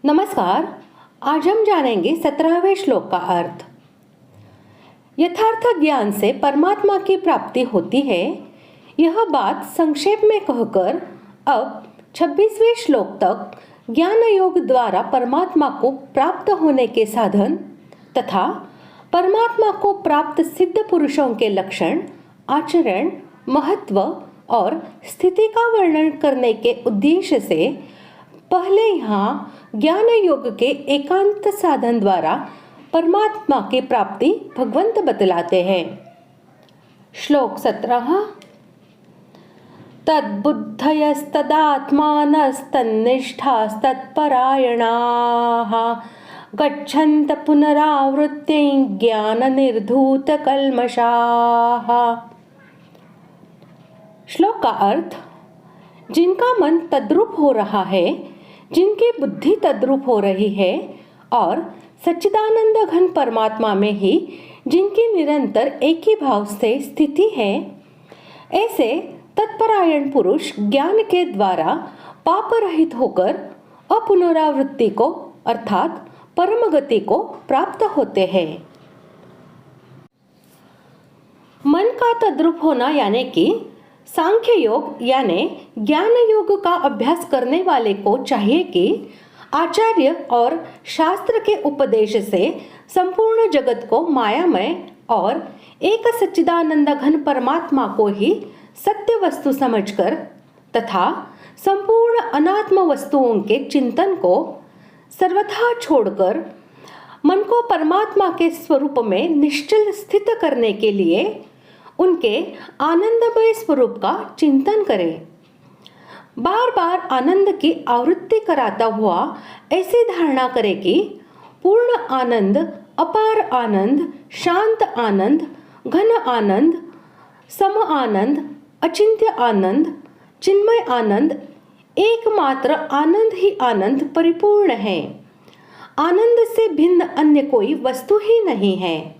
नमस्कार। आज हम जानेंगे 17वें श्लोक का अर्थ। यथार्थ ज्ञान से परमात्मा की प्राप्ति होती है। यह बात संक्षेप में कहकर अब 26वें श्लोक तक ज्ञान योग द्वारा परमात्मा को प्राप्त होने के साधन तथा परमात्मा को प्राप्त सिद्ध पुरुषों के लक्षण, आचरण, महत्व और स्थिति का वर्णन करने के उद्देश्य से पहले यहाँ ज्ञान योग के एकांत साधन द्वारा परमात्मा की प्राप्ति भगवंत बतलाते हैं। श्लोक 17। तद्बुद्धयस्तदात्मानस्तन्निष्ठास्तत्परायणाः गच्छन्त पुनरावृत्तिं ज्ञाननिर्धूतकल्मषाः। श्लोक का अर्थ, जिनका मन तद्रूप हो रहा है, जिनकी बुद्धि तद्रूप हो रही है और सच्चिदानंद घन परमात्मा में ही जिनकी निरंतर एक ही भाव से स्थिति है, ऐसे तत्परायण पुरुष ज्ञान के द्वारा पाप रहित होकर अपुनरावृत्ति को अर्थात परम गति को प्राप्त होते हैं। मन का तद्रूप होना यानी कि सांख्य योग यानी ज्ञान योग का अभ्यास करने वाले को चाहिए कि आचार्य और शास्त्र के उपदेश से संपूर्ण जगत को मायामय और एक सच्चिदानंद घन परमात्मा को ही सत्य वस्तु समझकर तथा संपूर्ण अनात्म वस्तुओं के चिंतन को सर्वथा छोड़कर मन को परमात्मा के स्वरूप में निश्चल स्थित करने के लिए उनके आनंदमय स्वरूप का चिंतन करें। बार बार आनंद की आवृत्ति कराता हुआ ऐसी धारणा करें कि पूर्ण आनंद, अपार आनंद, शांत आनंद, घन आनंद, सम आनंद, अचिंत्य आनंद, चिन्मय आनंद, एकमात्र आनंद ही आनंद परिपूर्ण है। आनंद से भिन्न अन्य कोई वस्तु ही नहीं है।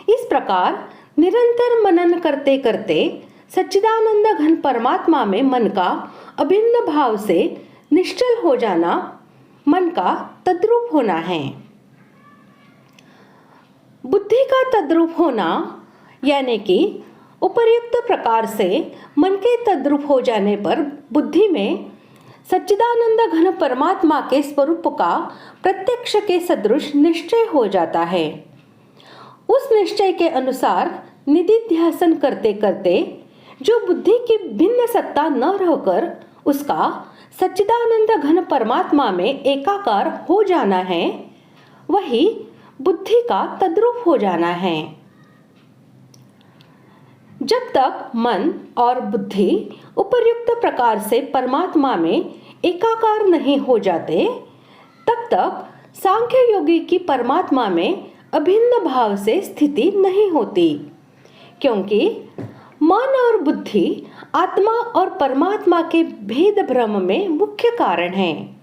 इस प्रकार निरंतर मनन करते करते सच्चिदानंद घन परमात्मा में मन का अभिन्न भाव से निश्चल हो जाना मन का तद्रूप होना है। बुद्धि का तद्रूप होना यानी कि उपर्युक्त प्रकार से मन के तद्रूप हो जाने पर बुद्धि में सच्चिदानंद घन परमात्मा के स्वरूप का प्रत्यक्ष के सदृश निश्चय हो जाता है। उस निश्चय के अनुसार निधिध्यासन करते करते जो बुद्धि की भिन्न सत्ता न रहकर उसका सच्चिदानंद घन परमात्मा में एकाकार हो जाना है, वही बुद्धि का तद्रूप हो जाना है। जब तक मन और बुद्धि उपर्युक्त प्रकार से परमात्मा में एकाकार नहीं हो जाते, तब तक सांख्य योगी की परमात्मा में अभिन्न भाव से स्थिति नहीं होती, क्योंकि मन और बुद्धि आत्मा और परमात्मा के भेद भ्रम में मुख्य कारण है।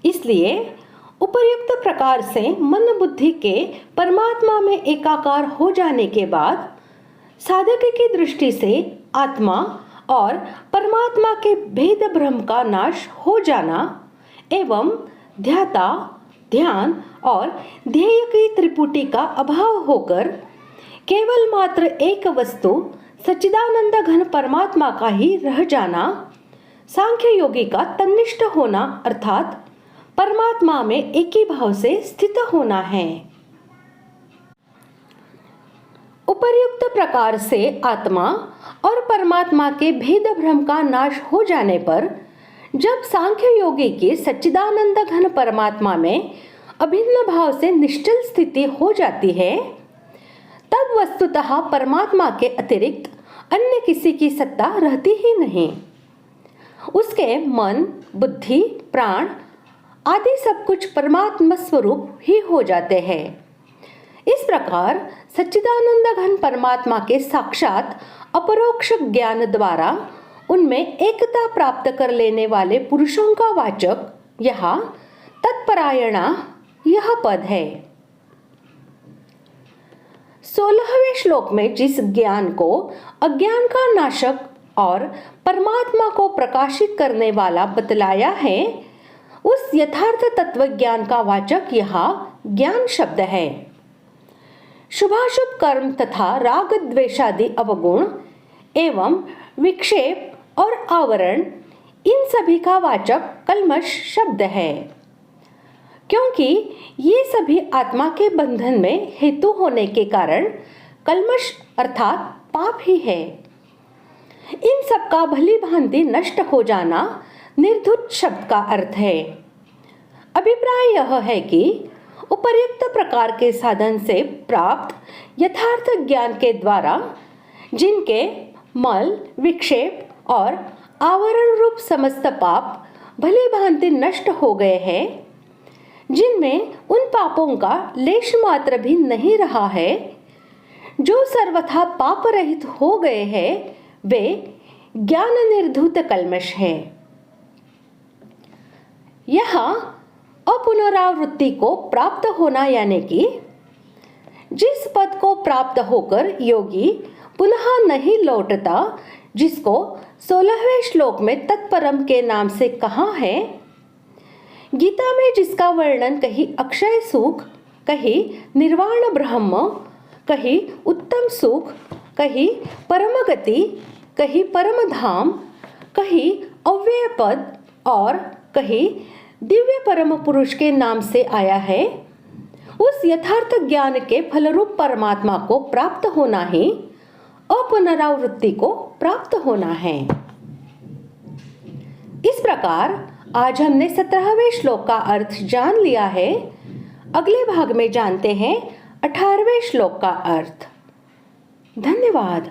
इसलिए उपर्युक्त प्रकार से मन बुद्धि के परमात्मा में एकाकार हो जाने के बाद साधक की दृष्टि से आत्मा और परमात्मा के भेद भ्रम का नाश हो जाना एवं ध्याता, ध्यान और ध्येय की त्रिपुटी का अभाव होकर केवल मात्र एक वस्तु सच्चिदानंद घन परमात्मा का ही रह जाना सांख्य योगी का तन्निष्ठ होना अर्थात परमात्मा में एक ही भाव से स्थित होना है। उपर्युक्त प्रकार से आत्मा और परमात्मा के भेद भ्रम का नाश हो जाने पर जब सांख्य योगी की सच्चिदानंद घन परमात्मा में अभिन्न भाव से निश्चल स्थिति हो जाती है, तब वस्तुतः परमात्मा के अतिरिक्त अन्य किसी की सत्ता रहती ही नहीं। उसके मन, बुद्धि, प्राण आदि सब कुछ परमात्मा स्वरूप ही हो जाते हैं। इस प्रकार सच्चिदानंद घन परमात्मा के साक्षात अपरोक्ष ज्ञान द्वारा उनमें एकता प्राप्त कर लेने वाले पुरुषों का वाचक यहाँ तत्परायणा यह पद है। 16वें श्लोक में जिस ज्ञान को अज्ञान का नाशक और परमात्मा को प्रकाशित करने वाला बतलाया है, उस यथार्थ तत्व ज्ञान का वाचक यहाँ ज्ञान शब्द है। शुभाशुभ कर्म तथा राग द्वेषादि अवगुण एवं विक्षेप और आवरण, इन सभी का वाचक कल्मष शब्द है, क्योंकि ये सभी आत्मा के बंधन में हेतु होने के कारण कल्मष अर्थात पाप ही है। इन सब का भली भांति नष्ट हो जाना निर्धुत शब्द का अर्थ है। अभिप्राय यह है कि उपर्युक्त प्रकार के साधन से प्राप्त यथार्थ ज्ञान के द्वारा जिनके मल, विक्षेप और आवरण रूप समस्त पाप भली भांति नष्ट हो गए हैं, जिनमें उन पापों का लेश मात्र भी नहीं रहा है, जो सर्वथा पाप रहित हो गए हैं, वे ज्ञान निर्धूत कल्मष है। यहाँ अपुनरावृत्ति को प्राप्त होना यानी कि जिस पद को प्राप्त होकर योगी पुनः नहीं लौटता, जिसको 16वें श्लोक में तत्परम के नाम से कहा है, गीता में जिसका वर्णन कहीं अक्षय सुख, कहीं निर्वाण ब्रह्म, कहीं उत्तम सुख, कहीं परम गति, कहीं परम धाम, कहीं अव्यय पद और कहीं दिव्य परम पुरुष के नाम से आया है, उस यथार्थ ज्ञान के फलरूप परमात्मा को प्राप्त होना ही अपुनरावृत्ति को प्राप्त होना है। इस प्रकार आज हमने 17वें श्लोक का अर्थ जान लिया है। अगले भाग में जानते हैं 18वें श्लोक का अर्थ। धन्यवाद।